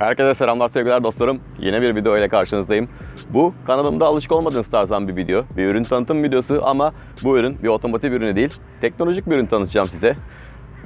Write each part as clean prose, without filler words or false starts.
Herkese selamlar sevgiler dostlarım. Yine bir video ile karşınızdayım. Bu kanalımda alışık olmadığınız tarzdan bir video. Bir ürün tanıtım videosu ama bu ürün bir otomotiv ürünü değil. Teknolojik bir ürün tanıtacağım size.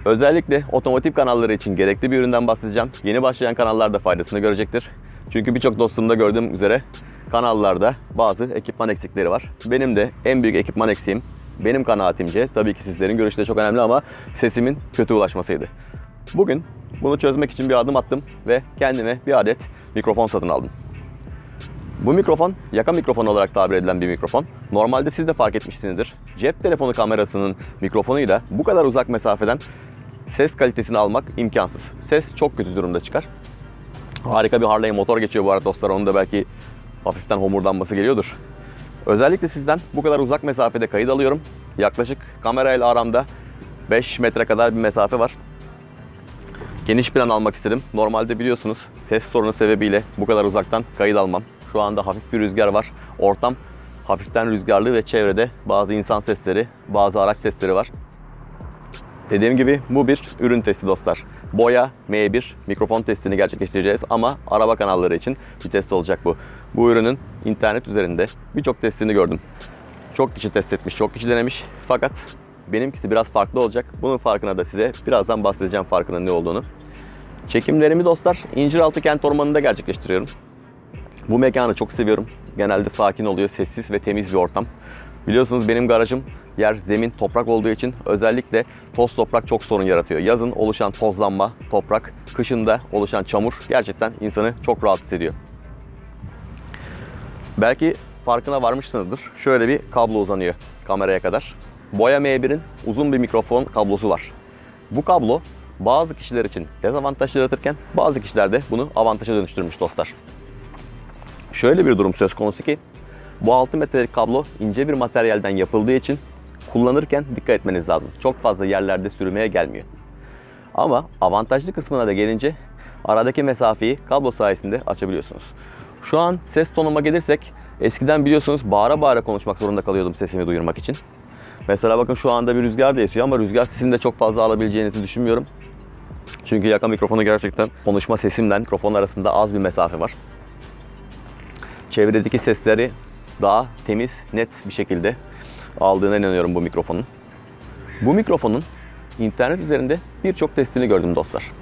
Özellikle otomotiv kanalları için gerekli bir üründen bahsedeceğim. Yeni başlayan kanallar da faydasını görecektir. Çünkü birçok dostumda gördüğüm üzere kanallarda bazı ekipman eksikleri var. Benim de en büyük ekipman eksiğim benim kanaatimce, tabii ki sizlerin görüşü de çok önemli ama sesimin kötü ulaşmasıydı. Bugün bunu çözmek için bir adım attım ve kendime bir adet mikrofon satın aldım. Bu mikrofon yaka mikrofonu olarak tabir edilen bir mikrofon. Normalde siz de fark etmişsinizdir. Cep telefonu kamerasının mikrofonuyla bu kadar uzak mesafeden ses kalitesini almak imkansız. Ses çok kötü durumda çıkar. Harika bir Harley motor geçiyor bu arada dostlar. Onun da belki hafiften homurdanması geliyordur. Özellikle sizden bu kadar uzak mesafede kayıt alıyorum. Yaklaşık kamerayla aramda 5 metre kadar bir mesafe var. Geniş plan almak istedim. Normalde biliyorsunuz ses sorunu sebebiyle bu kadar uzaktan kayıt almam. Şu anda hafif bir rüzgar var. Ortam hafiften rüzgarlı ve çevrede bazı insan sesleri, bazı araç sesleri var. Dediğim gibi bu bir ürün testi dostlar. Boya M1 mikrofon testini gerçekleştireceğiz ama araba kanalları için bir test olacak bu. Bu ürünün internet üzerinde birçok testini gördüm. Çok kişi test etmiş, çok kişi denemiş. Fakat benimkisi biraz farklı olacak. Bunun farkına da size birazdan bahsedeceğim, farkının ne olduğunu. Çekimlerimi dostlar İnciraltı Kent Ormanı'nda gerçekleştiriyorum. Bu mekanı çok seviyorum. Genelde sakin oluyor, sessiz ve temiz bir ortam. Biliyorsunuz benim garajım yer zemin toprak olduğu için özellikle toz toprak çok sorun yaratıyor. Yazın oluşan tozlanma, toprak, kışında oluşan çamur gerçekten insanı çok rahatsız ediyor. Belki farkına varmışsınızdır. Şöyle bir kablo uzanıyor kameraya kadar. Boya M1'in uzun bir mikrofon kablosu var. Bu kablo bazı kişiler için dezavantaj yaratırken bazı kişiler de bunu avantaja dönüştürmüş dostlar. Şöyle bir durum söz konusu ki bu 6 metrelik kablo ince bir materyalden yapıldığı için kullanırken dikkat etmeniz lazım. Çok fazla yerlerde sürmeye gelmiyor. Ama avantajlı kısmına da gelince aradaki mesafeyi kablo sayesinde açabiliyorsunuz. Şu an ses tonuma gelirsek eskiden biliyorsunuz bağıra bağıra konuşmak zorunda kalıyordum sesimi duyurmak için. Mesela bakın şu anda bir rüzgar da esiyor ama rüzgar sesini de çok fazla alabileceğinizi düşünmüyorum. Çünkü yaka mikrofonu gerçekten konuşma sesimle mikrofon arasında az bir mesafe var. Çevredeki sesleri daha temiz, net bir şekilde aldığına inanıyorum bu mikrofonun. Bu mikrofonun internet üzerinde birçok testini gördüm dostlar.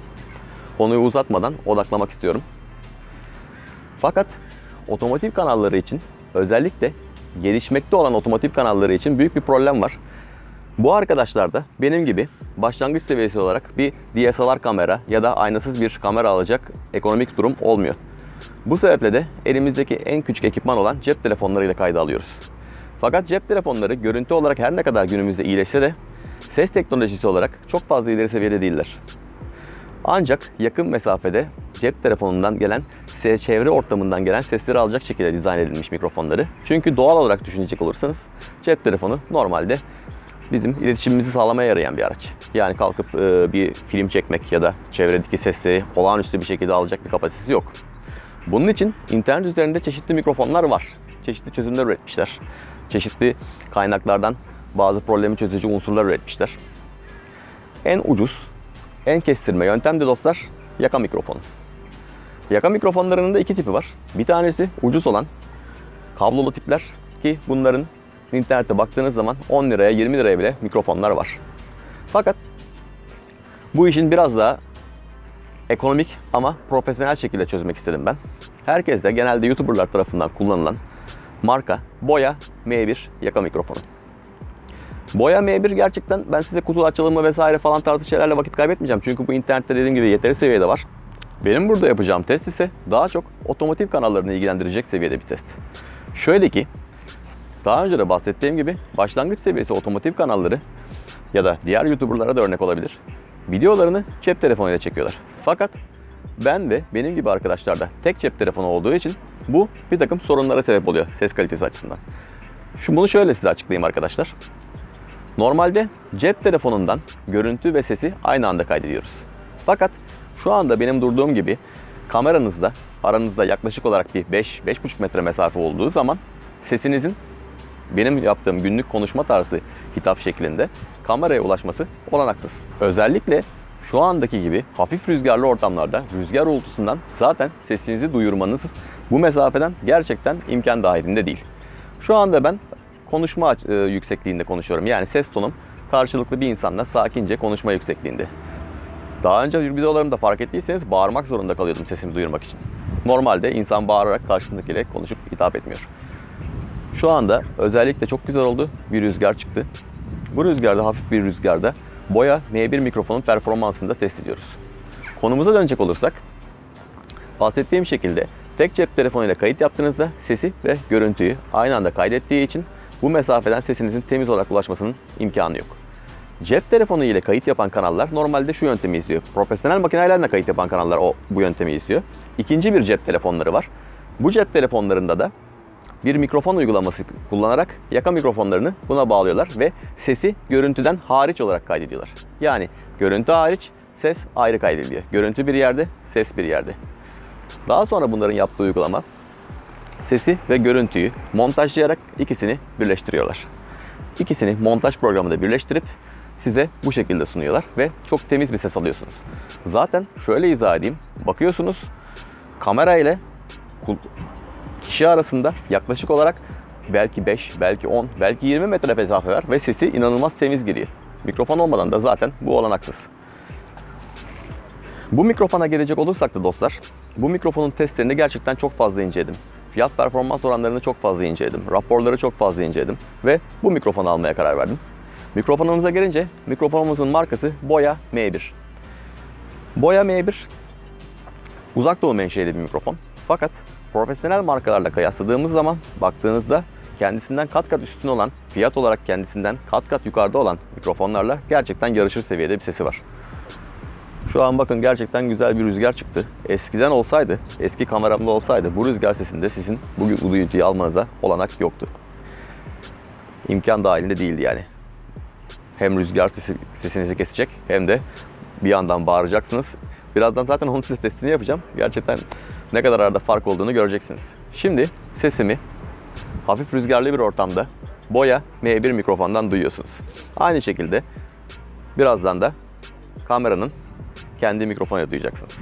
Konuyu uzatmadan odaklamak istiyorum. Fakat otomotiv kanalları için, özellikle gelişmekte olan otomotiv kanalları için büyük bir problem var. Bu arkadaşlar da benim gibi başlangıç seviyesi olarak bir DSLR kamera ya da aynasız bir kamera alacak ekonomik durum olmuyor. Bu sebeple de elimizdeki en küçük ekipman olan cep telefonlarıyla kayda alıyoruz. Fakat cep telefonları görüntü olarak her ne kadar günümüzde iyileşse de ses teknolojisi olarak çok fazla ileri seviyede değiller. Ancak yakın mesafede cep telefonundan gelen, çevre ortamından gelen sesleri alacak şekilde dizayn edilmiş mikrofonları. Çünkü doğal olarak düşünecek olursanız cep telefonu normalde bizim iletişimimizi sağlamaya yarayan bir araç. Yani kalkıp bir film çekmek ya da çevredeki sesleri olağanüstü bir şekilde alacak bir kapasitesi yok. Bunun için internet üzerinde çeşitli mikrofonlar var. Çeşitli çözümler üretmişler. Çeşitli kaynaklardan bazı problemi çözücü unsurlar üretmişler. En ucuz, en kestirme yöntem de dostlar yaka mikrofonu. Yaka mikrofonlarının da iki tipi var. Bir tanesi ucuz olan kablolu tipler ki bunların internette baktığınız zaman 10 liraya 20 liraya bile mikrofonlar var. Fakat bu işin biraz daha ekonomik ama profesyonel şekilde çözmek istedim ben. Herkes de genelde YouTuber'lar tarafından kullanılan marka Boya M1 yaka mikrofonu. Boya M1 gerçekten ben size kutu açılımı vesaire falan tarzı şeylerle vakit kaybetmeyeceğim. Çünkü bu internette dediğim gibi yeteri seviyede var. Benim burada yapacağım test ise daha çok otomotiv kanallarını ilgilendirecek seviyede bir test. Şöyle ki daha önce de bahsettiğim gibi başlangıç seviyesi otomotiv kanalları ya da diğer YouTuber'lara da örnek olabilir. Videolarını cep telefonuyla çekiyorlar. Fakat ben ve benim gibi arkadaşlar da tek cep telefonu olduğu için bu bir takım sorunlara sebep oluyor ses kalitesi açısından. Bunu şöyle size açıklayayım arkadaşlar. Normalde cep telefonundan görüntü ve sesi aynı anda kaydediyoruz. Fakat şu anda benim durduğum gibi kameranızda aranızda yaklaşık olarak bir 5-5,5 metre mesafe olduğu zaman sesinizin benim yaptığım günlük konuşma tarzı hitap şeklinde kameraya ulaşması olanaksız. Özellikle şu andaki gibi hafif rüzgarlı ortamlarda rüzgar uğultusundan zaten sesinizi duyurmanız bu mesafeden gerçekten imkan dahilinde değil. Şu anda ben konuşma yüksekliğinde konuşuyorum. Yani ses tonum karşılıklı bir insanla sakince konuşma yüksekliğinde. Daha önce videolarımda fark ettiyseniz bağırmak zorunda kalıyordum sesimi duyurmak için. Normalde insan bağırarak karşındakiyle konuşup hitap etmiyor. Şu anda özellikle çok güzel oldu. Bir rüzgar çıktı. Bu rüzgarda, hafif bir rüzgarda Boya M1 mikrofonun performansını da test ediyoruz. Konumuza dönecek olursak, bahsettiğim şekilde tek cep telefonuyla kayıt yaptığınızda sesi ve görüntüyü aynı anda kaydettiği için bu mesafeden sesinizin temiz olarak ulaşmasının imkanı yok. Cep telefonu ile kayıt yapan kanallar normalde şu yöntemi izliyor. Profesyonel makinelerle kayıt yapan kanallar bu yöntemi izliyor. İkinci bir cep telefonları var. Bu cep telefonlarında da bir mikrofon uygulaması kullanarak yaka mikrofonlarını buna bağlıyorlar ve sesi görüntüden hariç olarak kaydediyorlar. Yani görüntü hariç, ses ayrı kaydediliyor. Görüntü bir yerde, ses bir yerde. Daha sonra bunların yaptığı uygulama sesi ve görüntüyü montajlayarak ikisini birleştiriyorlar. İkisini montaj programında birleştirip size bu şekilde sunuyorlar ve çok temiz bir ses alıyorsunuz. Zaten şöyle izah edeyim. Bakıyorsunuz kamera ile kişi arasında yaklaşık olarak belki 5, belki 10, belki 20 metre mesafe var ve sesi inanılmaz temiz giriyor. Mikrofon olmadan da zaten bu olanaksız. Bu mikrofona gelecek olursak da dostlar, bu mikrofonun testlerini gerçekten çok fazla inceledim. Fiyat performans oranlarını çok fazla inceledim. Raporları çok fazla inceledim ve bu mikrofonu almaya karar verdim. Mikrofonumuza gelince mikrofonumuzun markası Boya M1. Boya M1 uzak doğu menşeli bir mikrofon. Fakat profesyonel markalarla kıyasladığımız zaman baktığınızda kendisinden kat kat üstün olan, fiyat olarak kendisinden kat kat yukarıda olan mikrofonlarla gerçekten yarışır seviyede bir sesi var. Şu an bakın gerçekten güzel bir rüzgar çıktı. Eskiden olsaydı, eski kameramda olsaydı bu rüzgar sesinde sizin bu duyuntuyu almanıza olanak yoktu. İmkan dahilinde değildi yani. Hem rüzgar sesinizi kesecek hem de bir yandan bağıracaksınız. Birazdan zaten onun ses testini yapacağım. Gerçekten ne kadar arada fark olduğunu göreceksiniz. Şimdi sesimi hafif rüzgarlı bir ortamda Boya M1 mikrofondan duyuyorsunuz. Aynı şekilde birazdan da kameranın kendi mikrofonuyla duyacaksınız.